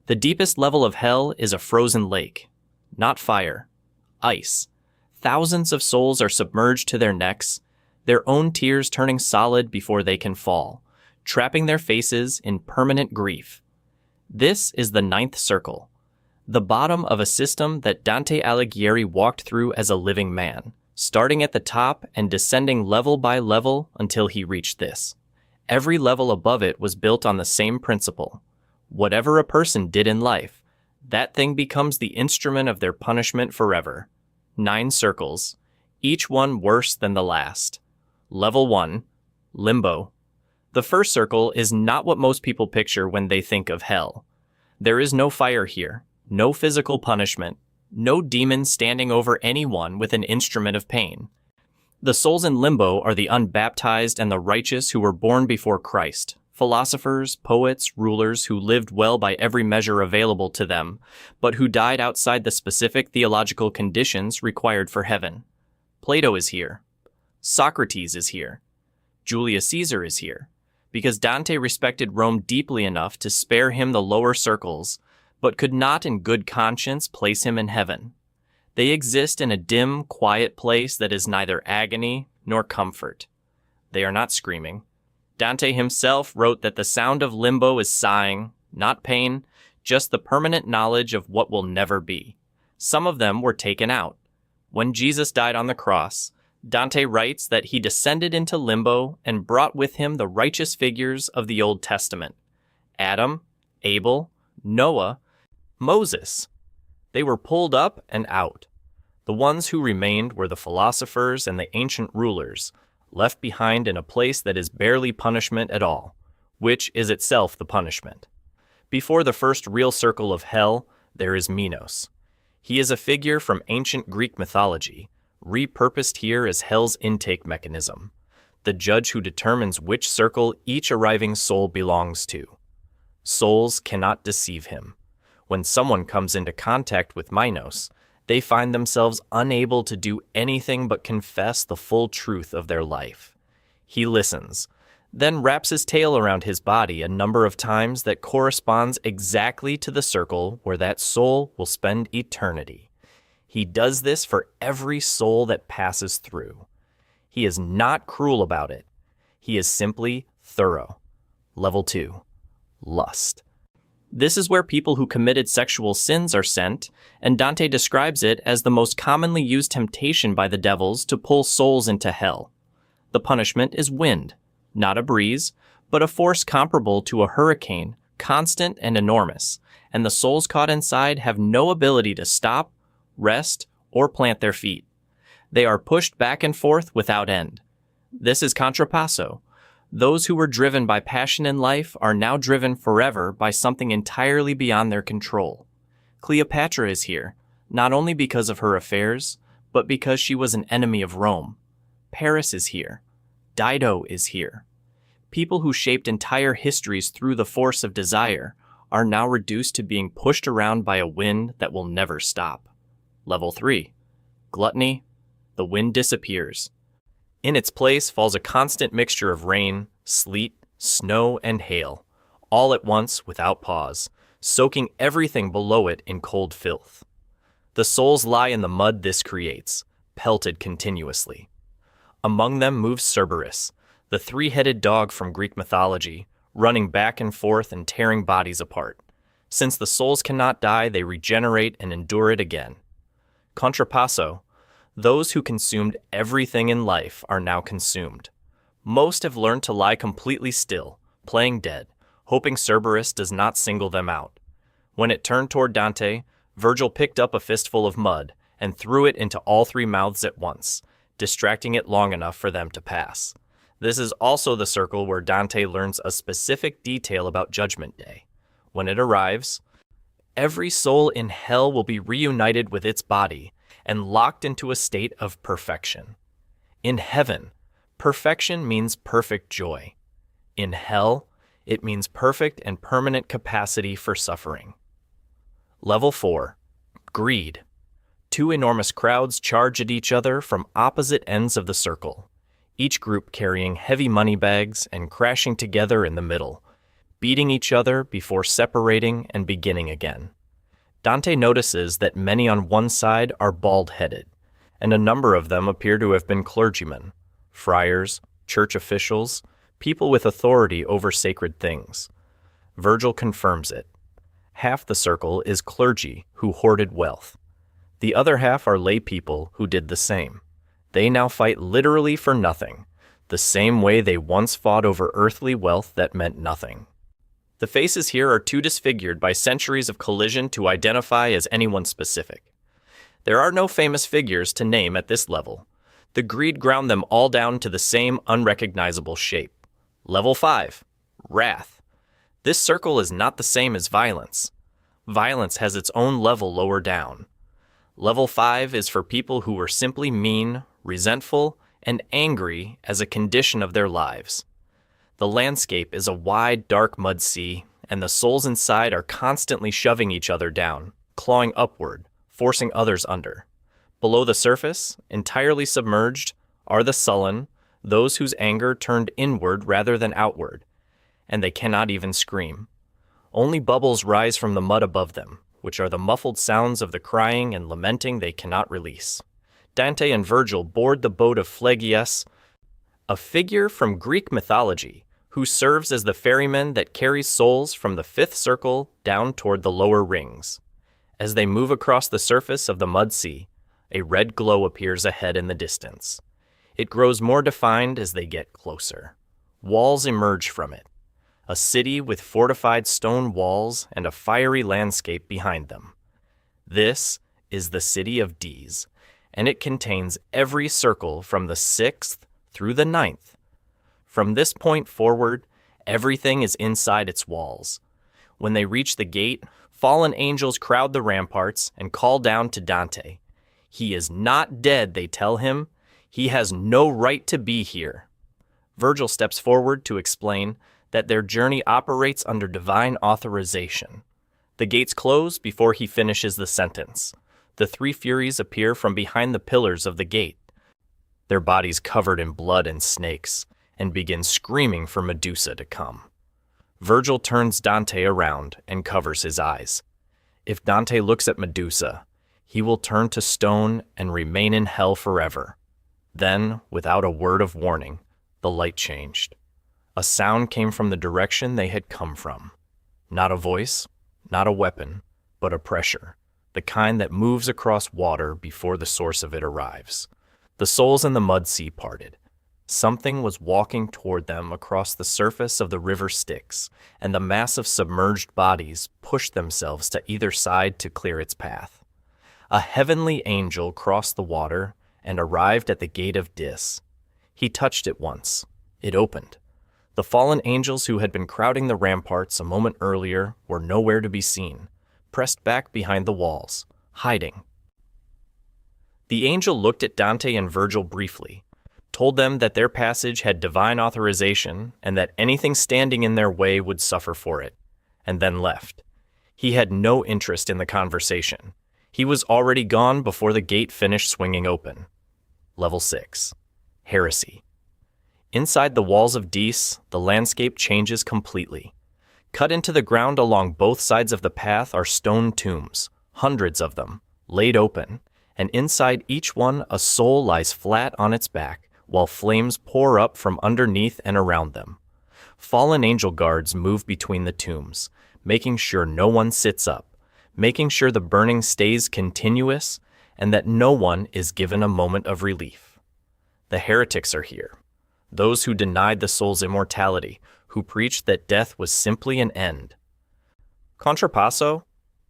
The deepest level of hell is a frozen lake. Not fire. Ice. Thousands of souls are submerged to their necks, their own tears turning solid before they can fall, trapping their faces in permanent grief. This is the ninth circle, the bottom of a system that Dante Alighieri walked through as a living man, starting at the top and descending level by level until he reached this. Every level above it was built on the same principle. Whatever a person did in life, that thing becomes the instrument of their punishment forever. 9 circles, each one worse than the last. Level 1, Limbo. The first circle is not what most people picture when they think of hell. There is no fire here, no physical punishment, no demon standing over anyone with an instrument of pain. The souls in Limbo are the unbaptized and the righteous who were born before Christ, philosophers, poets, rulers who lived well by every measure available to them, but who died outside the specific theological conditions required for heaven. Plato is here. Socrates is here. Julius Caesar is here, because Dante respected Rome deeply enough to spare him the lower circles, but could not in good conscience place him in heaven. They exist in a dim, quiet place that is neither agony nor comfort. They are not screaming. Dante himself wrote that the sound of limbo is sighing, not pain, just the permanent knowledge of what will never be. Some of them were taken out. When Jesus died on the cross, Dante writes that he descended into limbo and brought with him the righteous figures of the Old Testament: Adam, Abel, Noah, Moses. They were pulled up and out. The ones who remained were the philosophers and the ancient rulers, left behind in a place that is barely punishment at all, which is itself the punishment. Before the first real circle of hell, there is Minos. He is a figure from ancient Greek mythology, repurposed here as hell's intake mechanism, the judge who determines which circle each arriving soul belongs to. Souls cannot deceive him. When someone comes into contact with Minos, they find themselves unable to do anything but confess the full truth of their life. He listens, then wraps his tail around his body a number of times that corresponds exactly to the circle where that soul will spend eternity. He does this for every soul that passes through. He is not cruel about it. He is simply thorough. Level 2, Lust. This is where people who committed sexual sins are sent, and Dante describes it as the most commonly used temptation by the devils to pull souls into hell. The punishment is wind, not a breeze, but a force comparable to a hurricane, constant and enormous, and the souls caught inside have no ability to stop, rest, or plant their feet. They are pushed back and forth without end. This is contrapasso. Those who were driven by passion in life are now driven forever by something entirely beyond their control. Cleopatra is here, not only because of her affairs, but because she was an enemy of Rome. Paris is here. Dido is here. People who shaped entire histories through the force of desire are now reduced to being pushed around by a wind that will never stop. Level 3, Gluttony. The wind disappears. In its place falls a constant mixture of rain, sleet, snow, and hail, all at once without pause, soaking everything below it in cold filth. The souls lie in the mud this creates, pelted continuously. Among them moves Cerberus, the 3-headed dog from Greek mythology, running back and forth and tearing bodies apart. Since the souls cannot die, they regenerate and endure it again. Contrapasso. Those who consumed everything in life are now consumed. Most have learned to lie completely still, playing dead, hoping Cerberus does not single them out. When it turned toward Dante, Virgil picked up a fistful of mud and threw it into all 3 mouths at once, distracting it long enough for them to pass. This is also the circle where Dante learns a specific detail about Judgment Day. When it arrives, every soul in hell will be reunited with its body and locked into a state of perfection. In heaven, perfection means perfect joy. In hell, it means perfect and permanent capacity for suffering. Level 4, Greed. 2 enormous crowds charge at each other from opposite ends of the circle, each group carrying heavy money bags and crashing together in the middle. beating each other before separating and beginning again. Dante notices that many on one side are bald-headed, and a number of them appear to have been clergymen, friars, church officials, people with authority over sacred things. Virgil confirms it. Half the circle is clergy who hoarded wealth. The other half are lay people who did the same. They now fight literally for nothing, the same way they once fought over earthly wealth that meant nothing. The faces here are too disfigured by centuries of collision to identify as anyone specific. There are no famous figures to name at this level. The greed ground them all down to the same unrecognizable shape. Level 5. Wrath. This circle is not the same as violence. Violence has its own level lower down. Level 5 is for people who were simply mean, resentful, and angry as a condition of their lives. The landscape is a wide, dark mud sea, and the souls inside are constantly shoving each other down, clawing upward, forcing others under. Below the surface, entirely submerged, are the sullen, those whose anger turned inward rather than outward, and they cannot even scream. Only bubbles rise from the mud above them, which are the muffled sounds of the crying and lamenting they cannot release. Dante and Virgil board the boat of Phlegias, a figure from Greek mythology, who serves as the ferryman that carries souls from the fifth circle down toward the lower rings. As they move across the surface of the mud sea, a red glow appears ahead in the distance. It grows more defined as they get closer. Walls emerge from it, a city with fortified stone walls and a fiery landscape behind them. This is the city of Dis, and it contains every circle from the 6th through the 9th. From this point forward, everything is inside its walls. When they reach the gate, fallen angels crowd the ramparts and call down to Dante. He is not dead, they tell him. He has no right to be here. Virgil steps forward to explain that their journey operates under divine authorization. The gates close before he finishes the sentence. The three Furies appear from behind the pillars of the gate, their bodies covered in blood and snakes, and begin screaming for Medusa to come. Virgil turns Dante around and covers his eyes. If Dante looks at Medusa, he will turn to stone and remain in hell forever. Then, without a word of warning, the light changed. A sound came from the direction they had come from. Not a voice, not a weapon, but a pressure, the kind that moves across water before the source of it arrives. The souls in the mud sea parted. Something was walking toward them across the surface of the river Styx, and the mass of submerged bodies pushed themselves to either side to clear its path. A heavenly angel crossed the water and arrived at the gate of Dis. He touched it once. It opened. The fallen angels who had been crowding the ramparts a moment earlier were nowhere to be seen, pressed back behind the walls, hiding. The angel looked at Dante and Virgil briefly, told them that their passage had divine authorization and that anything standing in their way would suffer for it, and then left. He had no interest in the conversation. He was already gone before the gate finished swinging open. Level 6. Heresy. Inside the walls of Dis, the landscape changes completely. Cut into the ground along both sides of the path are stone tombs, hundreds of them, laid open, and inside each one a soul lies flat on its back, while flames pour up from underneath and around them. Fallen angel guards move between the tombs, making sure no one sits up, making sure the burning stays continuous, and that no one is given a moment of relief. The heretics are here, those who denied the soul's immortality, who preached that death was simply an end. Contrapasso,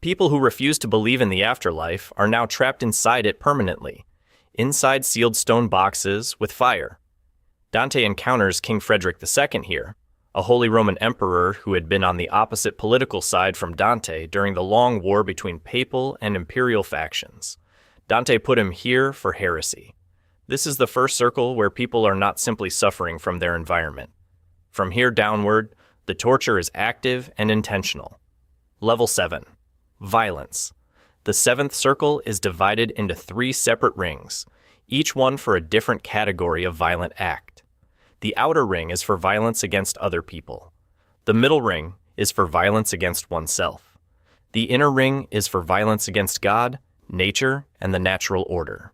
people who refuse to believe in the afterlife are now trapped inside it permanently, inside sealed stone boxes with fire. Dante encounters King Frederick II here, a Holy Roman Emperor who had been on the opposite political side from Dante during the long war between papal and imperial factions. Dante put him here for heresy. This is the first circle where people are not simply suffering from their environment. From here downward, the torture is active and intentional. Level 7. Violence. The 7th circle is divided into 3 separate rings, each one for a different category of violent act. The outer ring is for violence against other people. The The middle ring is for violence against oneself. The inner ring is for violence against God, nature, and the natural order.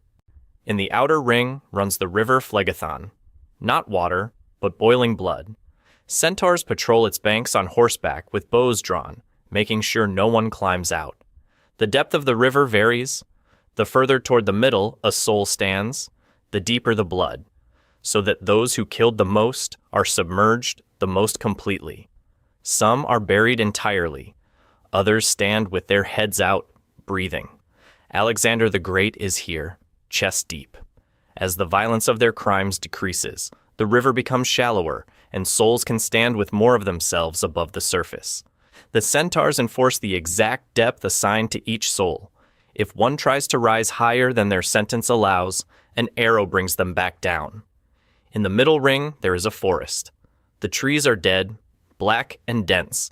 In the outer ring runs the river Phlegethon, not water, but boiling blood. Centaurs patrol its banks on horseback with bows drawn, making sure no one climbs out. The depth of the river varies. The further toward the middle a soul stands, the deeper the blood, so that those who killed the most are submerged the most completely. Some are buried entirely. Others stand with their heads out, breathing. Alexander the Great is here, chest deep. As the violence of their crimes decreases, the river becomes shallower, and souls can stand with more of themselves above the surface. The centaurs enforce the exact depth assigned to each soul. If one tries to rise higher than their sentence allows, an arrow brings them back down. In the middle ring, there is a forest. The trees are dead, black and dense.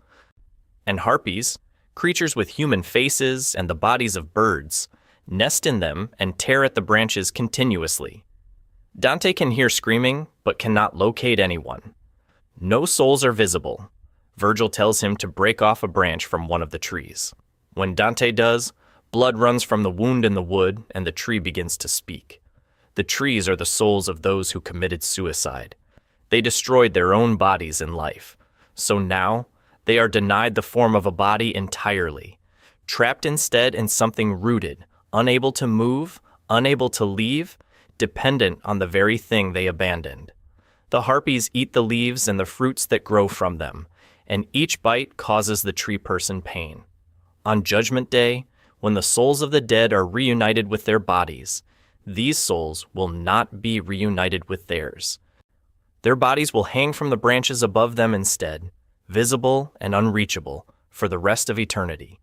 And harpies, creatures with human faces and the bodies of birds, nest in them and tear at the branches continuously. Dante can hear screaming, but cannot locate anyone. No souls are visible. Virgil tells him to break off a branch from one of the trees. When Dante does, blood runs from the wound in the wood and the tree begins to speak. The trees are the souls of those who committed suicide. They destroyed their own bodies in life. So now, they are denied the form of a body entirely, trapped instead in something rooted, unable to move, unable to leave, dependent on the very thing they abandoned. The harpies eat the leaves and the fruits that grow from them, and each bite causes the tree person pain. On Judgment Day, when the souls of the dead are reunited with their bodies, these souls will not be reunited with theirs. Their bodies will hang from the branches above them instead, visible and unreachable, for the rest of eternity.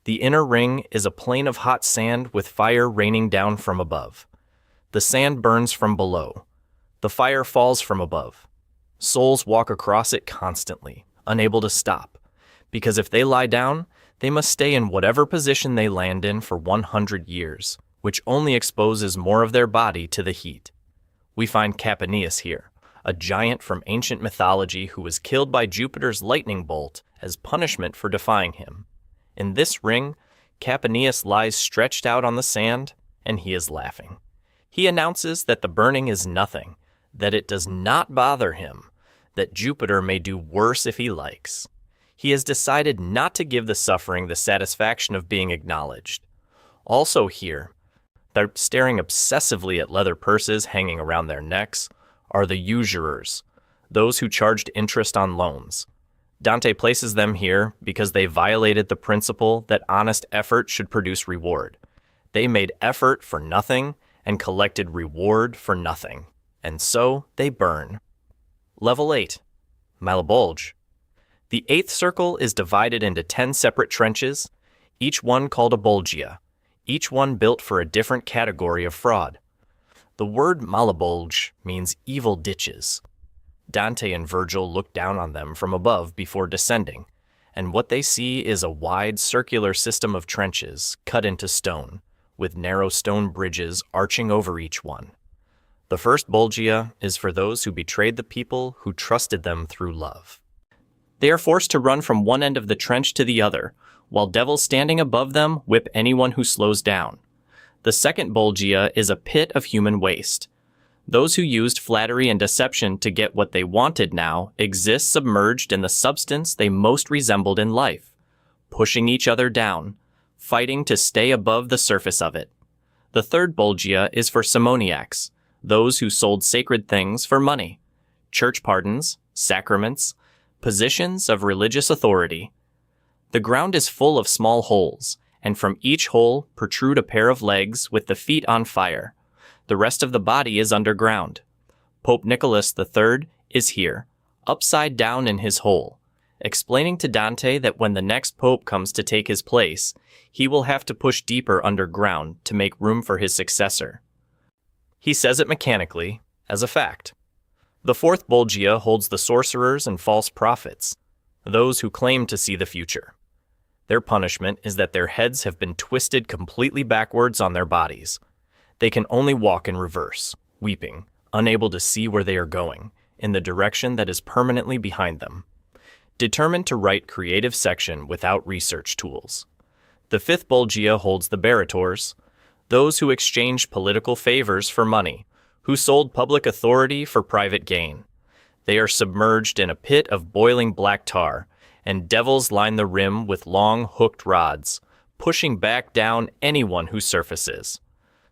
The inner ring is a plain of hot sand with fire raining down from above. The sand burns from below. The fire falls from above. Souls walk across it constantly, unable to stop, because if they lie down, they must stay in whatever position they land in for 100 years, which only exposes more of their body to the heat. We find Capaneus here, a giant from ancient mythology who was killed by Jupiter's lightning bolt as punishment for defying him. In this ring, Capaneus lies stretched out on the sand, and he is laughing. He announces that the burning is nothing, that it does not bother him, that Jupiter may do worse if he likes. He has decided not to give the suffering the satisfaction of being acknowledged. Also here, they're staring obsessively at leather purses hanging around their necks, are the usurers, those who charged interest on loans. Dante places them here because they violated the principle that honest effort should produce reward. They made effort for nothing and collected reward for nothing, and so they burn. Level 8. Malabulge. The 8th circle is divided into 10 separate trenches, each one called a bulgia, each one built for a different category of fraud. The word malabulge means evil ditches. Dante and Virgil look down on them from above before descending, and what they see is a wide circular system of trenches cut into stone, with narrow stone bridges arching over each one. The first bulgia is for those who betrayed the people who trusted them through love. They are forced to run from one end of the trench to the other, while devils standing above them whip anyone who slows down. The second bulgia is a pit of human waste. Those who used flattery and deception to get what they wanted now exist submerged in the substance they most resembled in life, pushing each other down, fighting to stay above the surface of it. The third bulgia is for simoniacs, those who sold sacred things for money, church pardons, sacraments, positions of religious authority. The ground is full of small holes, and from each hole protrude a pair of legs with the feet on fire. The rest of the body is underground. Pope Nicholas III is here, upside down in his hole, explaining to Dante that when the next pope comes to take his place, he will have to push deeper underground to make room for his successor. He says it mechanically, as a fact. The fourth bulgia holds the sorcerers and false prophets, those who claim to see the future. Their punishment is that their heads have been twisted completely backwards on their bodies. They can only walk in reverse, weeping, unable to see where they are going, in the direction that is permanently behind them. determined to write creative section without research tools. The fifth Bolgia holds the Barators, those who exchanged political favors for money, who sold public authority for private gain. They are submerged in a pit of boiling black tar, and devils line the rim with long hooked rods, pushing back down anyone who surfaces.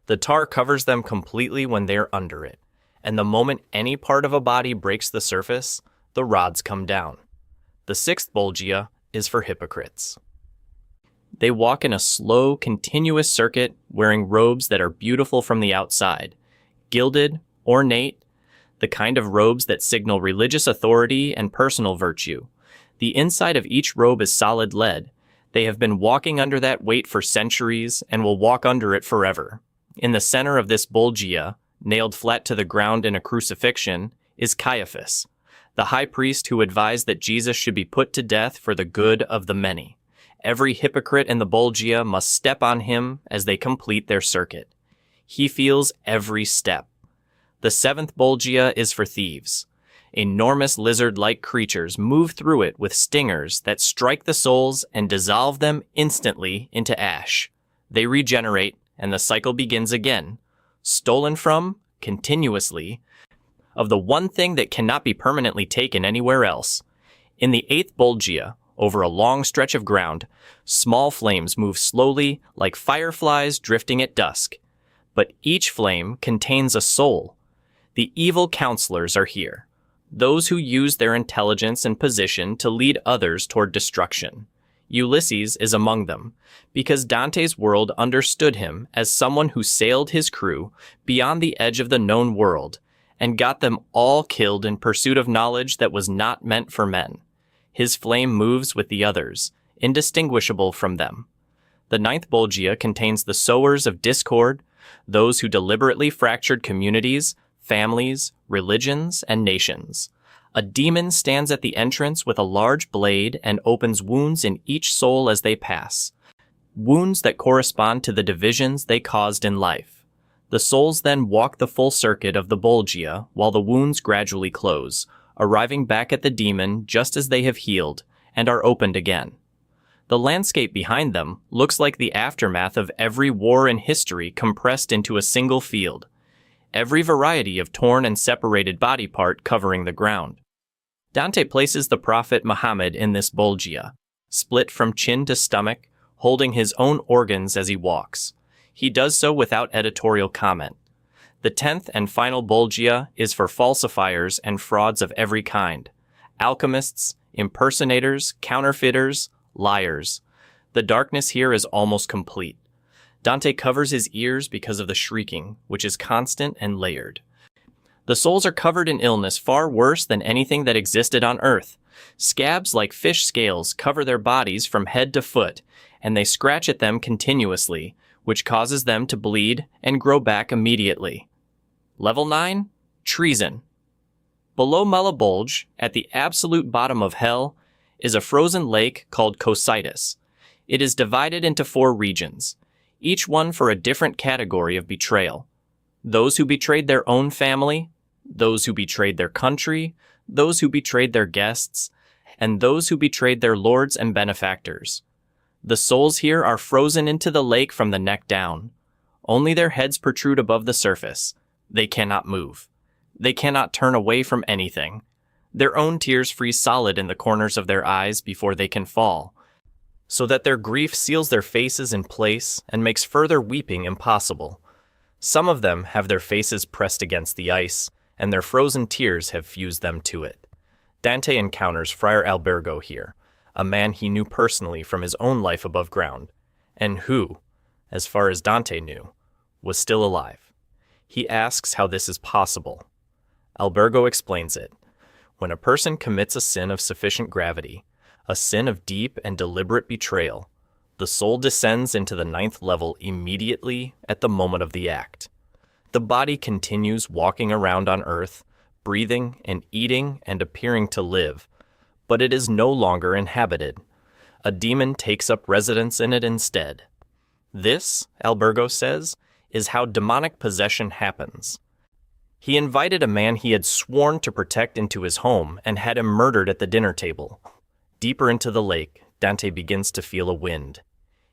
The tar covers them completely when they are under it, and the moment any part of a body breaks the surface, the rods come down. The sixth Bolgia is for hypocrites. They walk in a slow, continuous circuit, wearing robes that are beautiful from the outside, gilded, ornate, the kind of robes that signal religious authority and personal virtue. The inside of each robe is solid lead. They have been walking under that weight for centuries and will walk under it forever. In the center of this Bolgia, nailed flat to the ground in a crucifixion, is Caiaphas, the high priest who advised that Jesus should be put to death for the good of the many. Every hypocrite in the Bolgia must step on him as they complete their circuit. He feels every step. The seventh Bolgia is for thieves. Enormous lizard-like creatures move through it with stingers that strike the souls and dissolve them instantly into ash. They regenerate, and the cycle begins again, stolen from, continuously, of the one thing that cannot be permanently taken anywhere else. In the eighth Bolgia, over a long stretch of ground, small flames move slowly like fireflies drifting at dusk. But each flame contains a soul. The evil counselors are here, those who use their intelligence and position to lead others toward destruction. Ulysses is among them, because Dante's world understood him as someone who sailed his crew beyond the edge of the known world and got them all killed in pursuit of knowledge that was not meant for men. His flame moves with the others, indistinguishable from them. The ninth Bolgia contains the sowers of discord, those who deliberately fractured communities, families, religions, and nations. A demon stands at the entrance with a large blade and opens wounds in each soul as they pass, wounds that correspond to the divisions they caused in life. The souls then walk the full circuit of the Bolgia while the wounds gradually close, arriving back at the demon just as they have healed and are opened again. The landscape behind them looks like the aftermath of every war in history compressed into a single field, every variety of torn and separated body part covering the ground. Dante places the prophet Muhammad in this Bolgia, split from chin to stomach, holding his own organs as he walks. He does so without editorial comment. The 10th and final Bolgia is for falsifiers and frauds of every kind, alchemists, impersonators, counterfeiters, liars. The darkness here is almost complete. Dante covers his ears because of the shrieking, which is constant and layered. The souls are covered in illness far worse than anything that existed on earth. Scabs like fish scales cover their bodies from head to foot, and they scratch at them continuously, which causes them to bleed and grow back immediately. Level 9, Treason. Below Malebolge, at the absolute bottom of hell, is a frozen lake called Cocytus. It is divided into 4 regions, each one for a different category of betrayal. Those who betrayed their own family, those who betrayed their country, those who betrayed their guests, and those who betrayed their lords and benefactors. The souls here are frozen into the lake from the neck down. Only their heads protrude above the surface. They cannot move. They cannot turn away from anything. Their own tears freeze solid in the corners of their eyes before they can fall, so that their grief seals their faces in place and makes further weeping impossible. Some of them have their faces pressed against the ice, and their frozen tears have fused them to it. Dante encounters Friar Albergo here, a man he knew personally from his own life above ground, and who, as far as Dante knew, was still alive. He asks how this is possible. Albergo explains it. When a person commits a sin of sufficient gravity, a sin of deep and deliberate betrayal, the soul descends into the 9th level immediately at the moment of the act. The body continues walking around on earth, breathing and eating and appearing to live, but it is no longer inhabited. A demon takes up residence in it instead. This, Albergo says, is how demonic possession happens. He invited a man he had sworn to protect into his home and had him murdered at the dinner table. Deeper into the lake, Dante begins to feel a wind.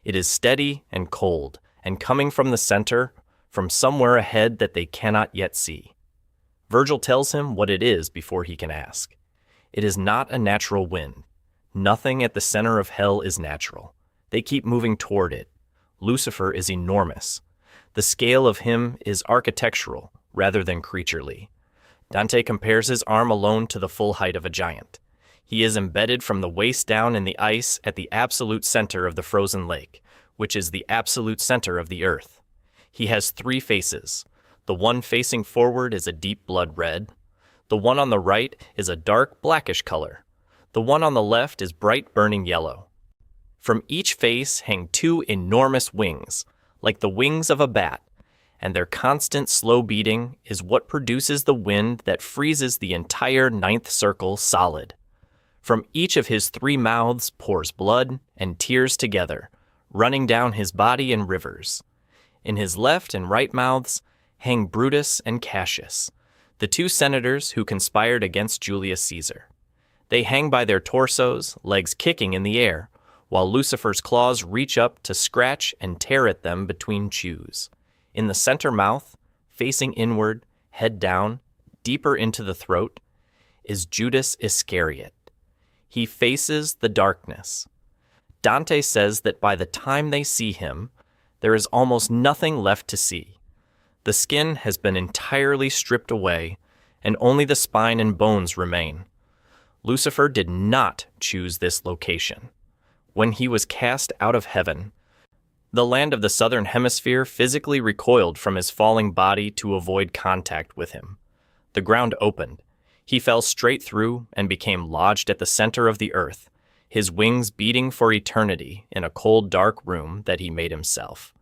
It is steady and cold, and coming from the center, from somewhere ahead that they cannot yet see. Virgil tells him what it is before he can ask. It is not a natural wind. Nothing at the center of hell is natural. They keep moving toward it. Lucifer is enormous. The scale of him is architectural rather than creaturely. Dante compares his arm alone to the full height of a giant. He is embedded from the waist down in the ice at the absolute center of the frozen lake, which is the absolute center of the earth. He has 3 faces. The one facing forward is a deep blood red. The one on the right is a dark blackish color. The one on the left is bright burning yellow. From each face hang 2 enormous wings, like the wings of a bat, and their constant slow beating is what produces the wind that freezes the entire 9th circle solid. From each of his 3 mouths pours blood and tears together, running down his body in rivers. In his left and right mouths hang Brutus and Cassius, the 2 senators who conspired against Julius Caesar. They hang by their torsos, legs kicking in the air, while Lucifer's claws reach up to scratch and tear at them between chews. In the center mouth, facing inward, head down, deeper into the throat, is Judas Iscariot. He faces the darkness. Dante says that by the time they see him, there is almost nothing left to see. The skin has been entirely stripped away, and only the spine and bones remain. Lucifer did not choose this location. When he was cast out of heaven, the land of the southern hemisphere physically recoiled from his falling body to avoid contact with him. The ground opened. He fell straight through and became lodged at the center of the earth, his wings beating for eternity in a cold, dark room that he made himself.